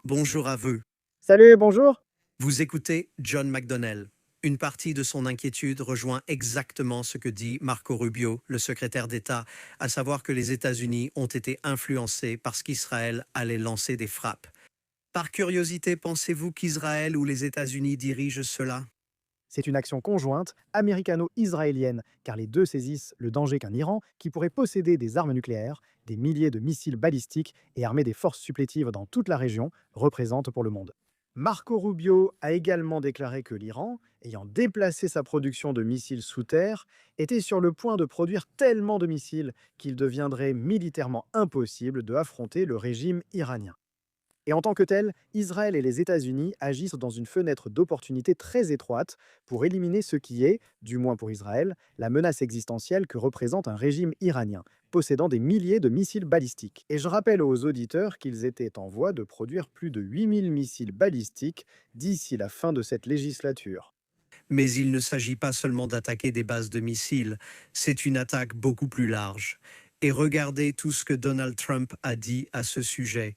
Bonjour à vous. Salut, bonjour. Vous écoutez John McDonnell. Une partie de son inquiétude rejoint exactement ce que dit Marco Rubio, le secrétaire d'État, à savoir que les États-Unis ont été influencés parce qu'Israël allait lancer des frappes. Par curiosité, pensez-vous qu'Israël ou les États-Unis dirigent cela? C'est une action conjointe américano-israélienne, car les deux saisissent le danger qu'un Iran, qui pourrait posséder des armes nucléaires, des milliers de missiles balistiques et armer des forces supplétives dans toute la région, représente pour le monde. Marco Rubio a également déclaré que l'Iran, ayant déplacé sa production de missiles sous terre, était sur le point de produire tellement de missiles qu'il deviendrait militairement impossible de affronter le régime iranien. Et en tant que tel, Israël et les États-Unis agissent dans une fenêtre d'opportunité très étroite pour éliminer ce qui est, du moins pour Israël, la menace existentielle que représente un régime iranien, possédant des milliers de missiles balistiques. Et je rappelle aux auditeurs qu'ils étaient en voie de produire plus de 8000 missiles balistiques d'ici la fin de cette législature. Mais il ne s'agit pas seulement d'attaquer des bases de missiles, c'est une attaque beaucoup plus large. Et regardez tout ce que Donald Trump a dit à ce sujet.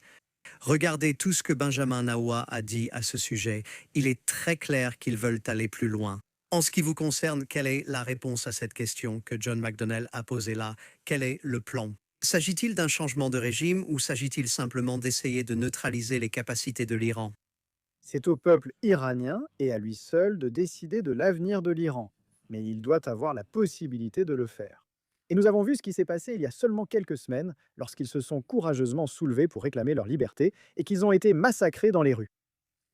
Regardez tout ce que Benjamin Nawa a dit à ce sujet. Il est très clair qu'ils veulent aller plus loin. En ce qui vous concerne, quelle est la réponse à cette question que John McDonnell a posée là? Quel est le plan? S'agit-il d'un changement de régime ou s'agit-il simplement d'essayer de neutraliser les capacités de l'Iran? C'est au peuple iranien et à lui seul de décider de l'avenir de l'Iran, mais il doit avoir la possibilité de le faire. Et nous avons vu ce qui s'est passé il y a seulement quelques semaines lorsqu'ils se sont courageusement soulevés pour réclamer leur liberté et qu'ils ont été massacrés dans les rues.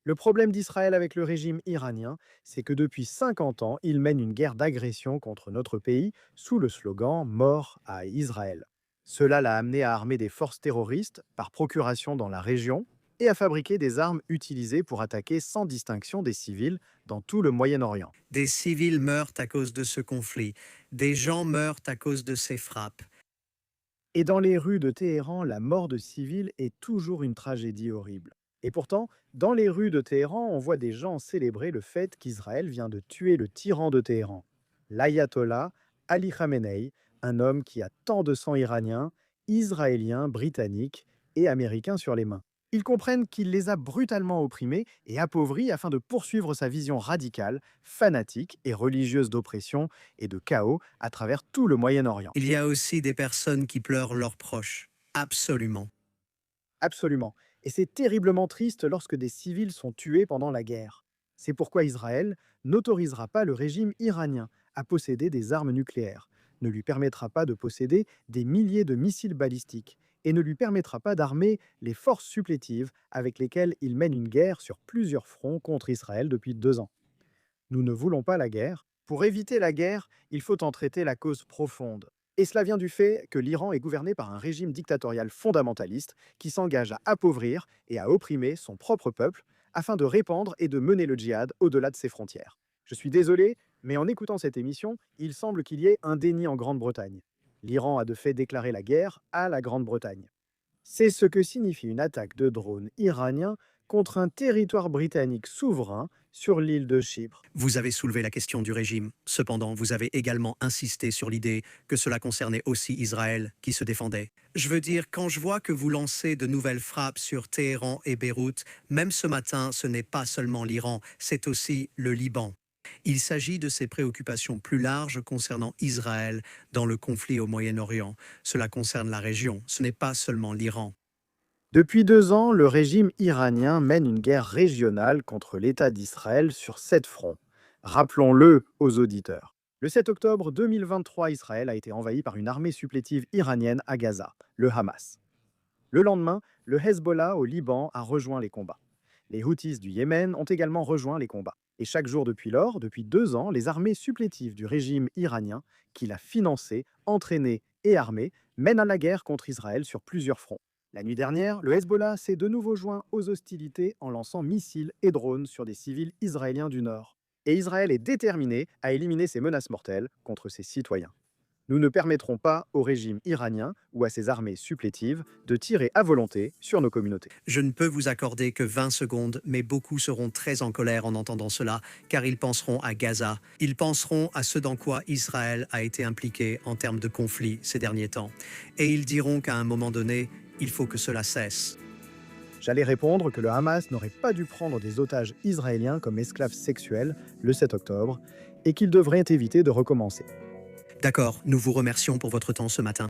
Le problème d'Israël avec le régime iranien, c'est que depuis 50 ans, il mène une guerre d'agression contre notre pays sous le slogan Mort à Israël. Cela l'a amené à armer des forces terroristes par procuration dans la région et à fabriquer des armes utilisées pour attaquer sans distinction des civils dans tout le Moyen-Orient. Des civils meurent à cause de ce conflit. Des gens meurent à cause de ces frappes. Et dans les rues de Téhéran, la mort de civils est toujours une tragédie horrible. Et pourtant, dans les rues de Téhéran, on voit des gens célébrer le fait qu'Israël vient de tuer le tyran de Téhéran, l'ayatollah Ali Khamenei, un homme qui a tant de sang iranien, israélien, britannique et américain sur les mains. Ils comprennent qu'il les a brutalement opprimés et appauvris afin de poursuivre sa vision radicale, fanatique et religieuse d'oppression et de chaos à travers tout le Moyen-Orient. Il y a aussi des personnes qui pleurent leurs proches. Absolument. Absolument. Et c'est terriblement triste lorsque des civils sont tués pendant la guerre. C'est pourquoi Israël n'autorisera pas le régime iranien à posséder des armes nucléaires, ne lui permettra pas de posséder des milliers de missiles balistiques et ne lui permettra pas d'armer les forces supplétives avec lesquelles il mène une guerre sur plusieurs fronts contre Israël depuis 2 ans. Nous ne voulons pas la guerre. Pour éviter la guerre, il faut en traiter la cause profonde. Et cela vient du fait que l'Iran est gouverné par un régime dictatorial fondamentaliste qui s'engage à appauvrir et à opprimer son propre peuple afin de répandre et de mener le djihad au-delà de ses frontières. Je suis désolé, mais en écoutant cette émission, il semble qu'il y ait un déni en Grande-Bretagne. L'Iran a de fait déclaré la guerre à la Grande-Bretagne. C'est ce que signifie une attaque de drone iranien contre un territoire britannique souverain sur l'île de Chypre. Vous avez soulevé la question du régime. Cependant, vous avez également insisté sur l'idée que cela concernait aussi Israël, qui se défendait. Je veux dire, quand je vois que vous lancez de nouvelles frappes sur Téhéran et Beyrouth, même ce matin, ce n'est pas seulement l'Iran, c'est aussi le Liban. Il s'agit de ces préoccupations plus larges concernant Israël dans le conflit au Moyen-Orient. Cela concerne la région, ce n'est pas seulement l'Iran. Depuis 2 ans, le régime iranien mène une guerre régionale contre l'État d'Israël sur 7 fronts. Rappelons-le aux auditeurs. Le 7 octobre 2023, Israël a été envahi par une armée supplétive iranienne à Gaza, le Hamas. Le lendemain, le Hezbollah au Liban a rejoint les combats. Les Houthis du Yémen ont également rejoint les combats. Et chaque jour depuis lors, depuis 2 ans, les armées supplétives du régime iranien, qu'il a financé, entraîné et armé, mènent à la guerre contre Israël sur plusieurs fronts. La nuit dernière, le Hezbollah s'est de nouveau joint aux hostilités en lançant missiles et drones sur des civils israéliens du Nord. Et Israël est déterminé à éliminer ces menaces mortelles contre ses citoyens. Nous ne permettrons pas au régime iranien ou à ses armées supplétives de tirer à volonté sur nos communautés. Je ne peux vous accorder que 20 secondes, mais beaucoup seront très en colère en entendant cela, car ils penseront à Gaza. Ils penseront à ce dans quoi Israël a été impliqué en termes de conflit ces derniers temps. Et ils diront qu'à un moment donné, il faut que cela cesse. J'allais répondre que le Hamas n'aurait pas dû prendre des otages israéliens comme esclaves sexuels le 7 octobre et qu'il devrait éviter de recommencer. D'accord, nous vous remercions pour votre temps ce matin.